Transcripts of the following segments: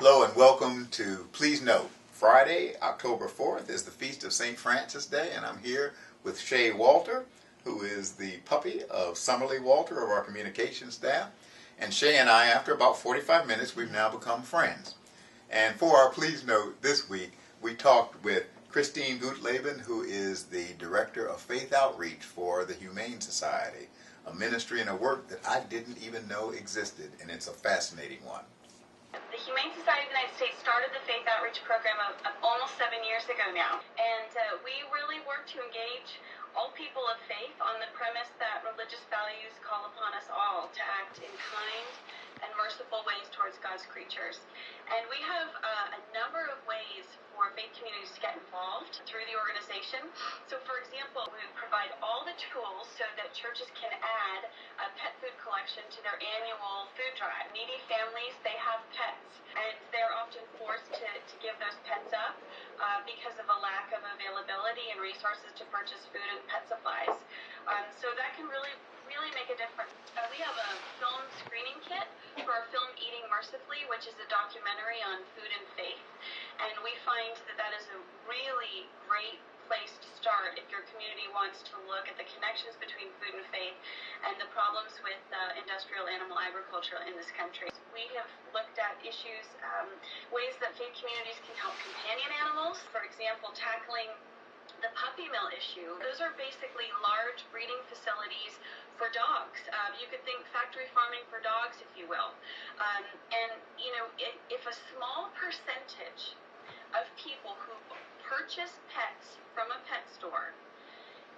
Hello and welcome to Please Note. Friday, October 4th is the Feast of St. Francis Day, and I'm here with Shay Walter, who is the puppy of Summerly Walter of our communications staff. And Shay and I, after about 45 minutes, we've now become friends. And for our Please Note this week, we talked with Christine Gutleben, who is the Director of Faith Outreach for the Humane Society, a ministry and a work that I didn't even know existed, and it's a fascinating one. The Humane Society of the United States started the Faith Outreach program almost 7 years ago now, and we really work to engage all people of faith on the premise that religious values call upon us all to act in kind and merciful ways towards God's creatures. And we have a number of ways for faith communities to get involved through the organization. So for example, we provide all the tools so that churches can add a pet food collection to their annual food drive. Needy families, they have pets, and they're often forced to give those pets up because of a lack of availability and resources to purchase food and pet supplies. So that can really make a difference. We have a film screening kit for our film Eating Mercifully, which is a documentary on food and faith. And we find that that is a really great place to start if your community wants to look at the connections between food and faith and the problems with industrial animal agriculture in this country. We have looked at issues, ways that faith communities can help companion animals. For example, tackling the puppy mill issue. Those are basically large breeding facilities for dogs. You could think factory farming for dogs, if you will. And, you know, if a small percentage of people who purchase pets from a pet store,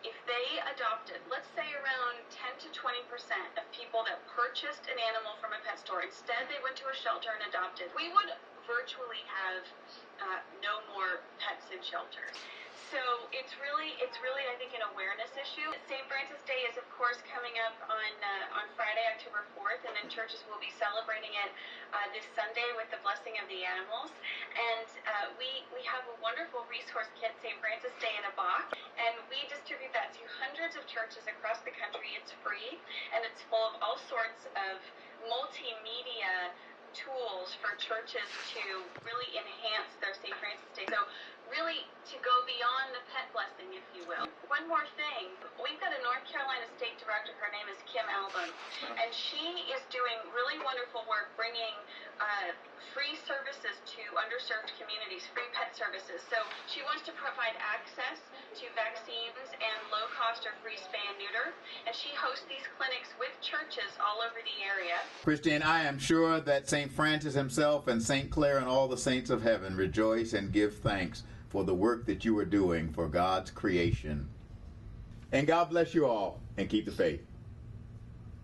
if they adopted, let's say around 10 to 20% of people that purchased an animal from a pet store, instead they went to a shelter and adopted, we would virtually have no more pets in shelters. So it's really, I think, an awareness issue. St. Francis Day is, of course, coming up on Friday, October 4th, and then churches will be celebrating it this Sunday with the blessing of the animals. And we have a wonderful resource kit, St. Francis Day in a Box, and we distribute that to hundreds of churches across the country. It's free, and it's full of all sorts of multimedia tools for churches to really enhance their St. Francis Day. So really to go beyond the pet blessing, if you will. One more thing, we've got a North Carolina State Director, her name is Kim Album, and she is doing really wonderful work bringing free services to underserved communities, free pet services. So she wants to provide access to vaccines and low cost or free spay and neuter, and she hosts these clinics with churches all over the area. Christine, I am sure that St. Francis himself and St. Clare and all the saints of heaven rejoice and give thanks for the work that you are doing for God's creation. And God bless you all, and keep the faith.